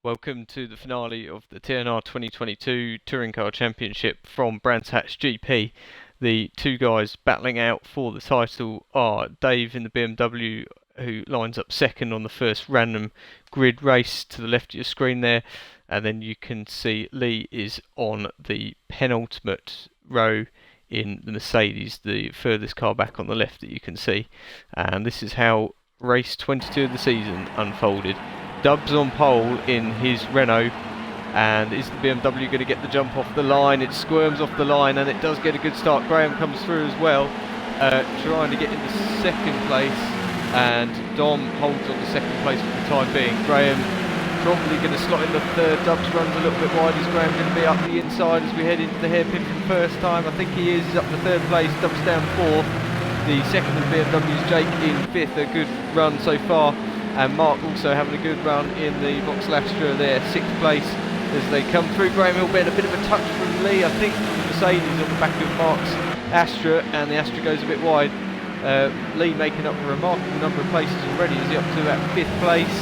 Welcome to the finale of the TNR 2022 Touring Car Championship from Brands Hatch GP. The two guys battling out for the title are Dave in the BMW, who lines up second on the first random grid race to the left of your screen there, and then you can see Lee is on the penultimate row in the Mercedes, the furthest car back on the left that you can see. And this is how race 22 of the season unfolded. Dubs on pole in his Renault, and is the BMW going to get the jump off the line? It squirms off the line and it does get a good start. Graham comes through as well, trying to get into second place, and Dom holds on to second place for the time being. Graham probably going to slot in the third. Dubs runs a little bit wide. Is Graham going to be up the inside as we head into the hairpin for the first time? I think he is. He's up to third place. Dubs down fourth. The second of the BMW's Jake in fifth. A good run so far. And Mark also having a good run in the Vauxhall Astra there, sixth place as they come through. Graham Hill Ben, a bit of a touch from Lee, I think the Mercedes on the back of Mark's Astra, and the Astra goes a bit wide. Lee making up a remarkable number of places already, is he up to about fifth place.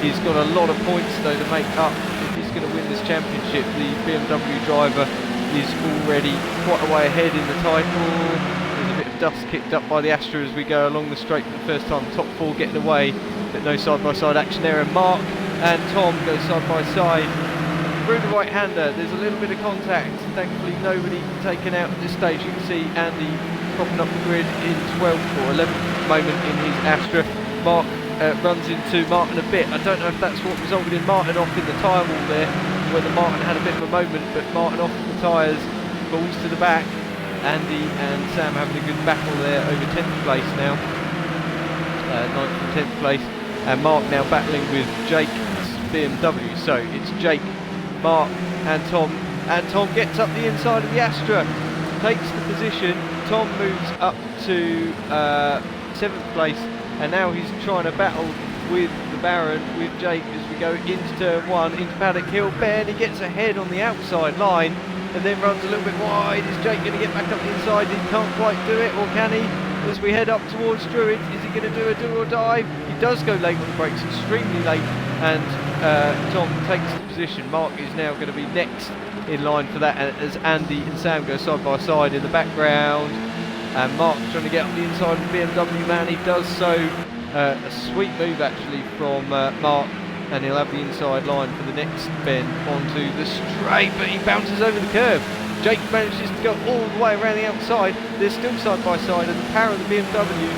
He's got a lot of points though to make up if he's going to win this championship. The BMW driver is already quite a way ahead in the title. There's a bit of dust kicked up by the Astra as we go along the straight for the first time. Top four getting away. But no side-by-side action there, and Mark and Tom go side-by-side through the right-hander. There's a little bit of contact. Thankfully nobody taken out at this stage. You can see Andy propping up the grid in 12th or 11th moment in his Astra. Mark runs into Martin a bit. I don't know if that's what resulted in Martin off in the tyre wall there, whether Martin had a bit of a moment, but Martin off the tyres, falls to the back. Andy and Sam having a good battle there over 10th place now. 9th and 10th place. And Mark now battling with Jake's BMW. So it's Jake, Mark and Tom gets up the inside of the Astra, takes the position. Tom moves up to 7th place, and now he's trying to battle with the Baron, with Jake as we go into turn 1, into Paddock Hill. Ben, he gets ahead on the outside line and then runs a little bit wide. Is Jake going to get back up the inside? He can't quite do it, or can he? As we head up towards Druid, is he going to do a do or die? He does go late on the brakes, extremely late, and Tom takes the position. Mark is now going to be next in line for that, as Andy and Sam go side by side in the background. And Mark trying to get up the inside of the BMW man. He does so. A sweet move actually from Mark, and he'll have the inside line for the next bend onto the straight, but he bounces over the curb. Jake manages to go all the way around the outside. They're still side by side, and the power of the BMW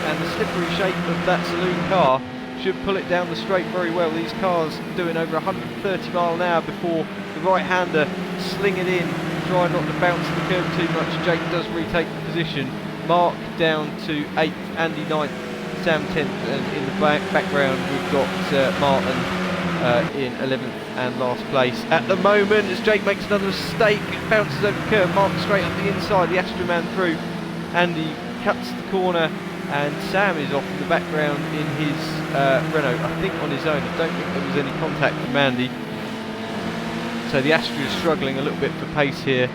and the slippery shape of that saloon car should pull it down the straight very well. These cars doing over 130 mile an hour before the right-hander sling it in, try not to bounce the curb too much. Jake does retake the position. Mark down to 8th, Andy 9th, Sam 10th, and in the background we've got Martin in 11th and last place at the moment, as Jake makes another mistake. It bounces over the curb. Mark straight up the inside, the Astra man through. Andy cuts the corner, and Sam is off in the background in his Renault, I think on his own. I don't think there was any contact from Andy. So the Astra is struggling a little bit for pace here,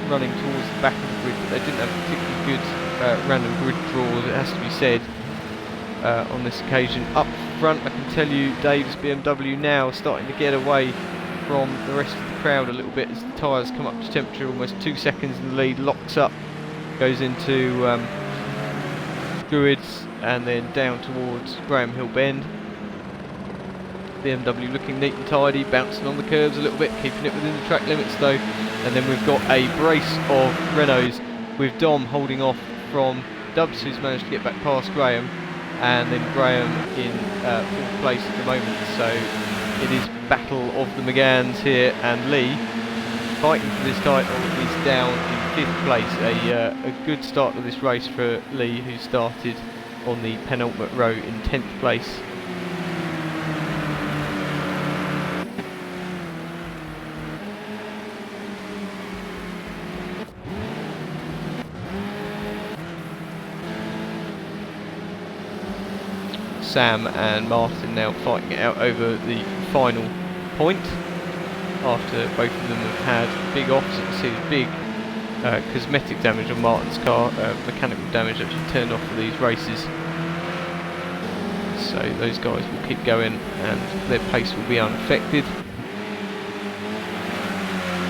running towards the back of the grid, but they didn't have particularly good random grid draws, it has to be said, on this occasion. Up front, I can tell you, Dave's BMW now starting to get away from the rest of the crowd a little bit as the tyres come up to temperature, almost 2 seconds in the lead, locks up, goes into Druids, and then down towards Graham Hill Bend. BMW looking neat and tidy, bouncing on the curves a little bit, keeping it within the track limits though. And then we've got a brace of Renaults with Dom holding off from Dubs, who's managed to get back past Graham, and then Graham in 4th place at the moment. So it is battle of the McGanns here, and Lee fighting for this title is down in 5th place. A good start to this race for Lee, who started on the penultimate row in 10th place. Sam and Martin now fighting it out over the final point after both of them have had big offs. You can see the big cosmetic damage on Martin's car, mechanical damage actually turned off for these races. So so those guys will keep going and their pace will be unaffected.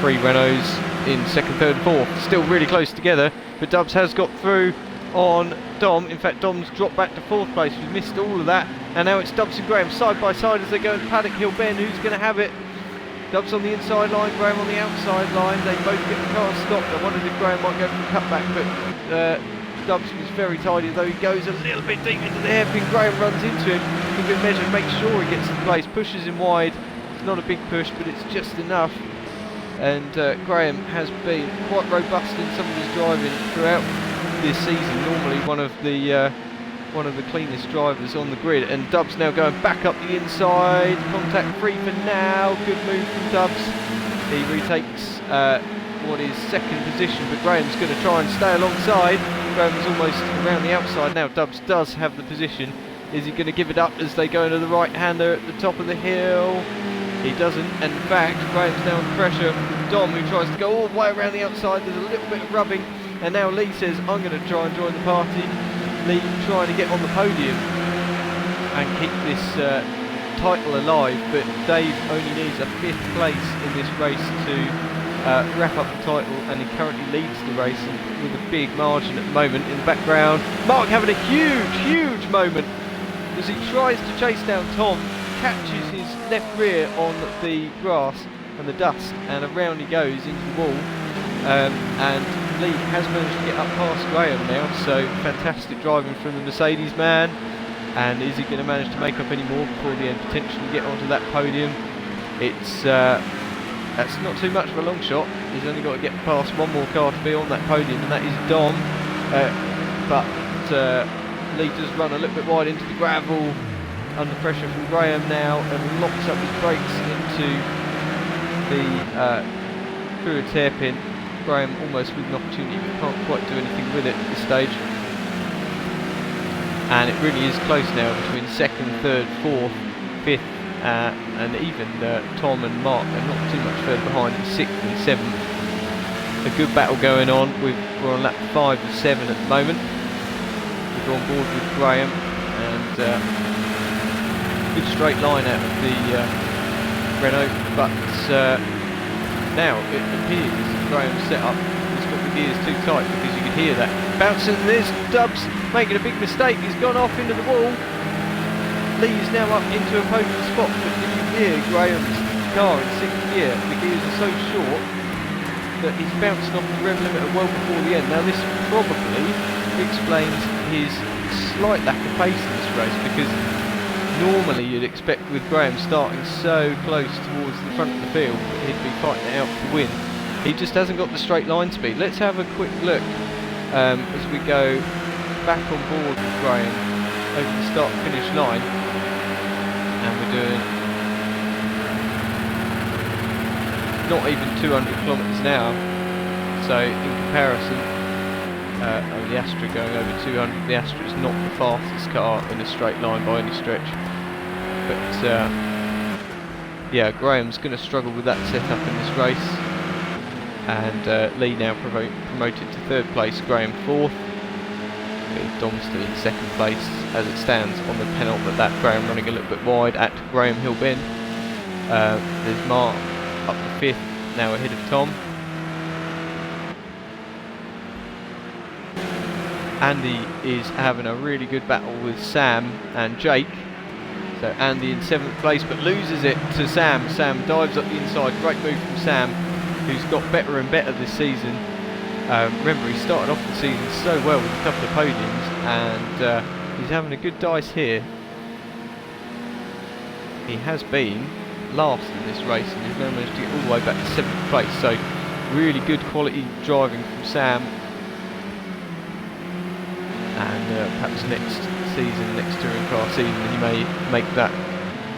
3 Renaults in second, third and fourth, still really close together, but Dubs has got through on Dom. In fact, Dom's dropped back to 4th place. We've missed all of that, and now it's Dubs and Graham side by side as they go into Paddock Hill Bend. Who's going to have it? Dubs on the inside line, Graham on the outside line. They both get the car stopped. I wondered if Graham might go for the cutback, but Dubs was very tidy, though he goes a little bit deep into the hairpin. Graham runs into him. He can measure, make sure he gets to the place, pushes him wide. It's not a big push, but it's just enough. And Graham has been quite robust in some of his driving throughout this season. Normally one of the cleanest drivers on the grid. And Dubs now going back up the inside. Contact free for now. Good move from Dubs. He retakes what is second position, but Graham's going to try and stay alongside. Graham's almost around the outside now. Dubs does have the position. Is he going to give it up as they go into the right-hander at the top of the hill? He doesn't, and in fact Graham's now under pressure from Dom, who tries to go all the way around the outside. There's a little bit of rubbing, and now Lee says, I'm going to try and join the party. Lee trying to get on the podium and keep this title alive, but Dave only needs a 5th place in this race to wrap up the title, and he currently leads the race with a big margin at the moment. In the background, Mark having a huge moment as he tries to chase down Tom, catches his left rear on the grass and the dust, and around he goes into the wall, and Lee has managed to get up past Graham now, so fantastic driving from the Mercedes man. And is he going to manage to make up any more before the end, potentially get onto that podium? It's that's not too much of a long shot. He's only got to get past one more car to be on that podium, and that is Dom, but Lee does run a little bit wide into the gravel, under pressure from Graham now, and locks up his brakes into the Cruitt's hairpin. Graham almost with an opportunity, but can't quite do anything with it at this stage. And it really is close now between 2nd, 3rd, 4th, 5th, and even Tom and Mark are not too much further behind in 6th and 7th. A good battle going on. We're on lap 5 of 7 at the moment. We're on board with Graham, and good straight line out of the Renault, but now it appears Graham's setup has got the gears too tight, because you can hear that bouncing. There's Dubs making a big mistake. He's gone off into the wall. Lee's now up into a podium spot, but if you hear Graham's car in 6th gear, the gears are so short that he's bouncing off the rev limiter well before the end. Now this probably explains his slight lack of pace in this race, because normally you'd expect with Graham starting so close towards the front of the field he'd be fighting it out for the win. He just hasn't got the straight line speed. Let's have a quick look as we go back on board with Graham over the start finish line, and we're doing not even 200 kilometres an hour, so in comparison the Astra going over 200. The Astra is not the fastest car in a straight line by any stretch, but yeah, Graham's going to struggle with that setup in this race, and Lee now promoted to 3rd place, Graham 4th, with Dom still in 2nd place as it stands on the penultimate lap. Graham running a little bit wide at Graham Hill Bend. There's Mark up to 5th, now ahead of Tom. Andy is having a really good battle with Sam and Jake. So Andy in 7th place, but loses it to Sam. Sam dives up the inside. Great move from Sam, who's got better and better this season. Remember, he started off the season so well with a couple of podiums, and he's having a good dice here. He has been last in this race, and he's now managed to get all the way back to 7th place. So really good quality driving from Sam. And perhaps next season, next touring car season, he may make that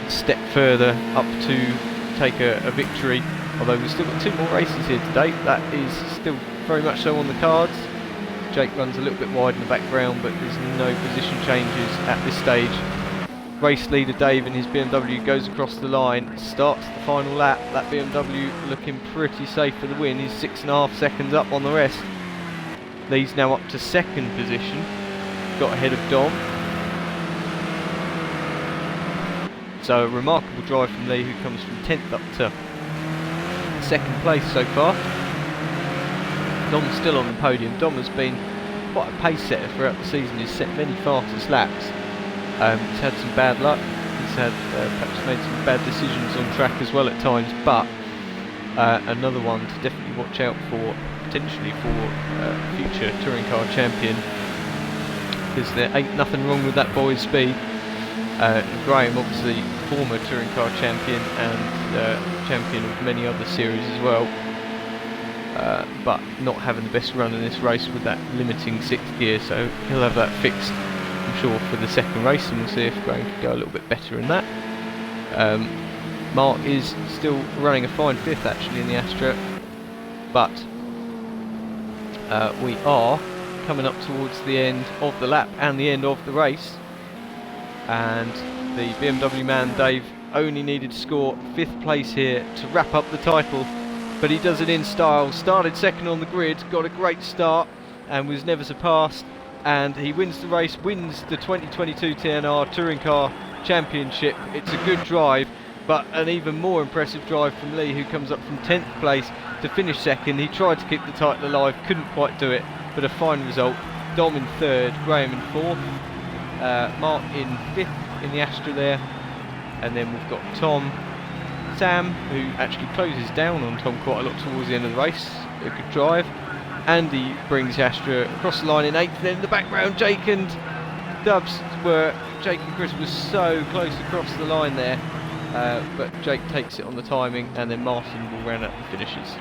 step further up to take a victory. Although we've still got 2 more races here today, that is still very much so on the cards. Jake runs a little bit wide in the background, but there's no position changes at this stage. Race leader Dave in his BMW goes across the line, starts the final lap. That BMW looking pretty safe for the win. He's 6.5 seconds up on the rest. Lee's now up to 2nd position, got ahead of Dom. So a remarkable drive from Lee, who comes from 10th up to 2nd place so far. Dom's still on the podium. Dom has been quite a pace setter throughout the season. He's set many fastest laps. He's had some bad luck. He's had perhaps made some bad decisions on track as well at times, but another one to definitely watch out for, potentially for future touring car champion, because there ain't nothing wrong with that boy's speed. Graham, obviously former touring car champion and champion of many other series as well, but not having the best run in this race with that limiting 6th gear, so he'll have that fixed, I'm sure, for the second race, and we'll see if Graham can go a little bit better in that. Mark is still running a fine 5th actually in the Astra, but we are coming up towards the end of the lap and the end of the race, and the BMW man Dave only needed to score 5th place here to wrap up the title, but he does it in style. Started 2nd on the grid, got a great start and was never surpassed, and he wins the race, wins the 2022 TNR Touring Car Championship. It's a good drive, but an even more impressive drive from Lee, who comes up from 10th place to finish 2nd. He tried to keep the title alive, couldn't quite do it, but a fine result. Dom in 3rd, Graham in 4th, Mark in 5th in the Astra there, and then we've got Tom, Sam, who actually closes down on Tom quite a lot towards the end of the race, a good drive. Andy brings the Astra across the line in 8th, then in the background Jake and Dubs Jake and Chris was so close across the line there, but Jake takes it on the timing, and then Martin will round up the finishes.